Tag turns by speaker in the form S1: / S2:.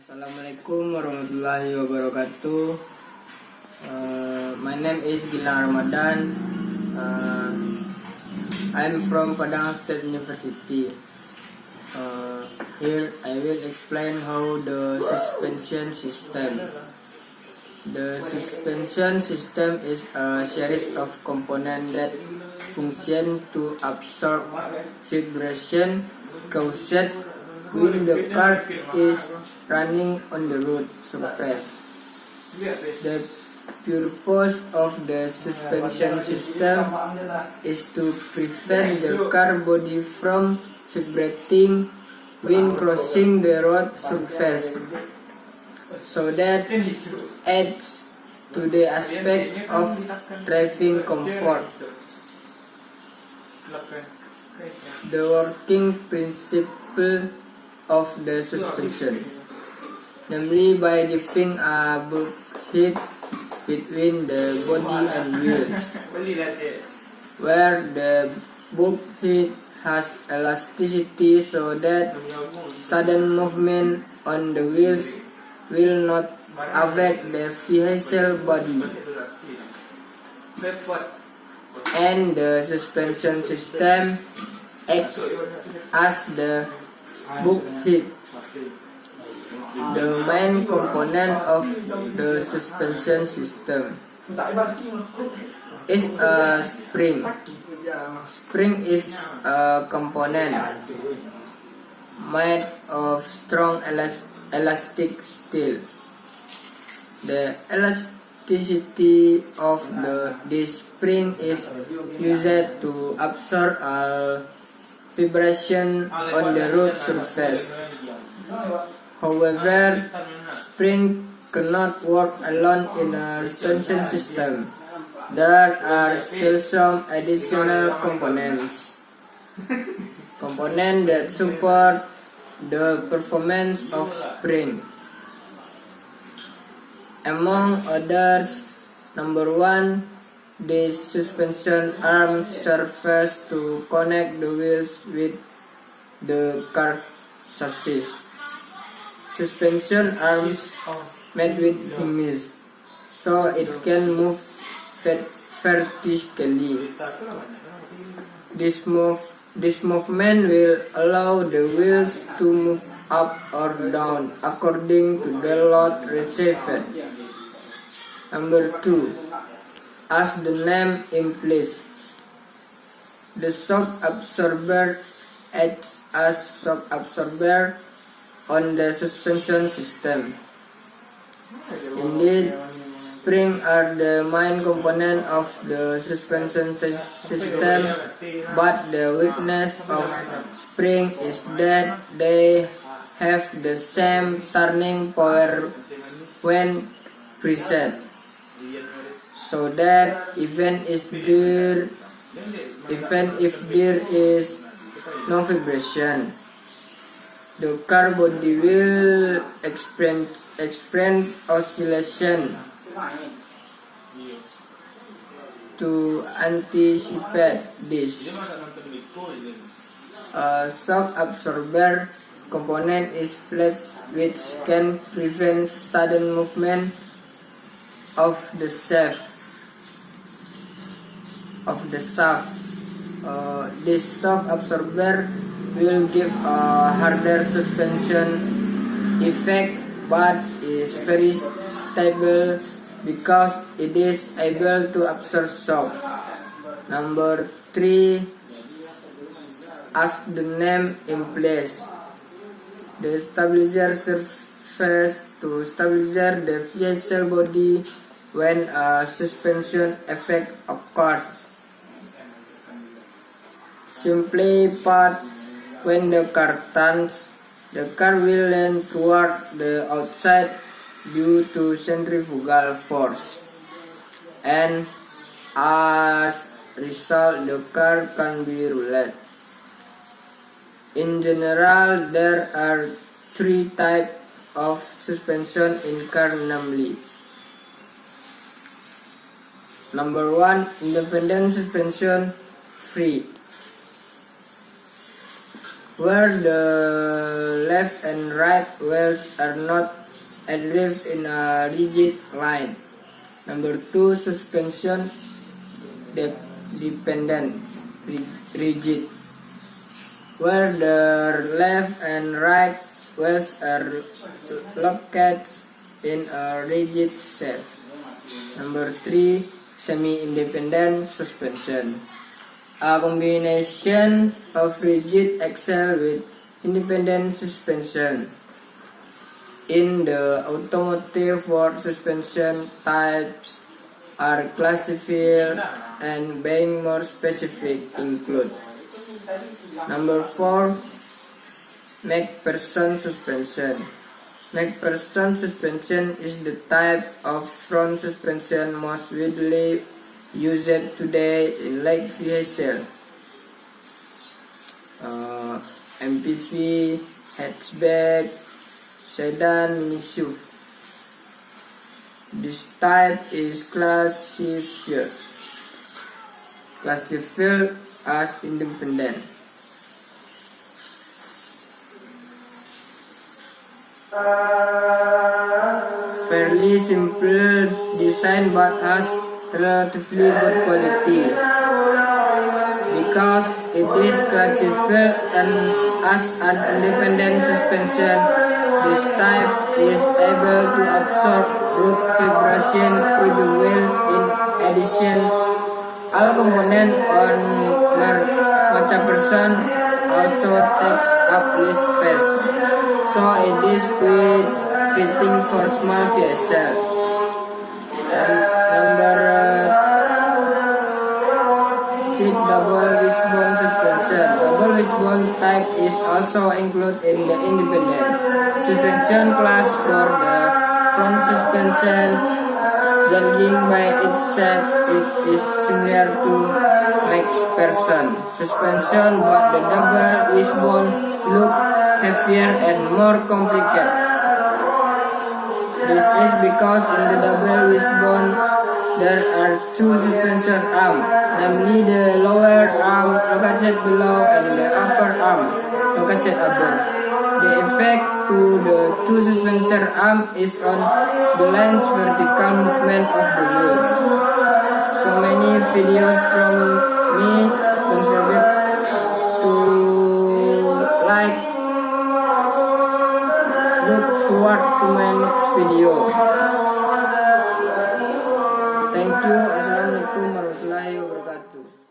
S1: Assalamualaikum warahmatullahi wabarakatuh. My name is Gilang Ramadhan. I'm from Padang State University. Here I will explain how the suspension system. The suspension system is a series of components that function to absorb vibration caused when the car is running on the road surface. The purpose of the suspension system is to prevent the car body from vibrating when crossing the road surface, so that adds to the aspect of driving comfort. The working principle of the suspension, namely by giving a bulk heat between the body and wheels, where the bulk heat has elasticity so that sudden movement on the wheels will not affect the vehicle body, and the suspension system acts as the bulk heat. The main component of the suspension system is a spring. Spring is a component made of strong elastic steel. The elasticity of this spring is used to absorb all vibration on the road surface. However, spring cannot work alone in a suspension system. There are still some additional components that support the performance of spring. Among others, number one, the suspension arm serves to connect the wheels with the car chassis. Suspension arms made with hinges, so it can move vertically. This movement will allow the wheels to move up or down according to the load received. Number two, as the name implies, the shock absorber acts as shock absorber on the suspension system. Indeed, springs are the main component of the suspension system, but the weakness of springs is that they have the same turning power when preset, so that even if there is no vibration, the car body will experience oscillation. To anticipate this, a shock absorber component is placed which can prevent sudden movement of the shaft. This shock absorber will give a harder suspension effect, but is very stable because it is able to absorb shock. Number three, as the name implies, the stabilizer serves to stabilize the vehicle body when a suspension effect occurs. Simply put, when the car turns, the car will lean toward the outside due to centrifugal force, and as a result, the car can be rolled. In general, there are three types of suspension in car, namely: number one, independent suspension, free, where the left and right wheels are not adrift in a rigid line. Number 2, suspension dependent, rigid, where the left and right wheels are located in a rigid shape. Number 3, semi-independent suspension, a combination of rigid axle with independent suspension. In the automotive world, suspension types are classified and being more specific include. Number 4, McPherson suspension. McPherson suspension is the type of front suspension most widely used today in light vehicle, MPV, hatchback, sedan, mini SUV. This type is classified as independent. Fairly simple design but has relatively good quality. Because it is classified as an independent suspension, this type is able to absorb root vibration with the wheel. In addition, all components on McPherson also takes up less space, so it is quite fitting for small vehicles. Number 6, double wishbone suspension. Double wishbone type is also included in the independent suspension class for the front suspension. Judging by its shape, it is similar to McPherson suspension, but the double wishbone look heavier and more complicated. This is because in the double wishbone there are two suspension arms, namely the lower arm located below and the upper arm located above. The effect to the two suspension arms is on the lens vertical movement of the wheels. So many videos from me. Don't forget to like. Look forward to my next video. Thank you. Assalamualaikum warahmatullahi wabarakatuh.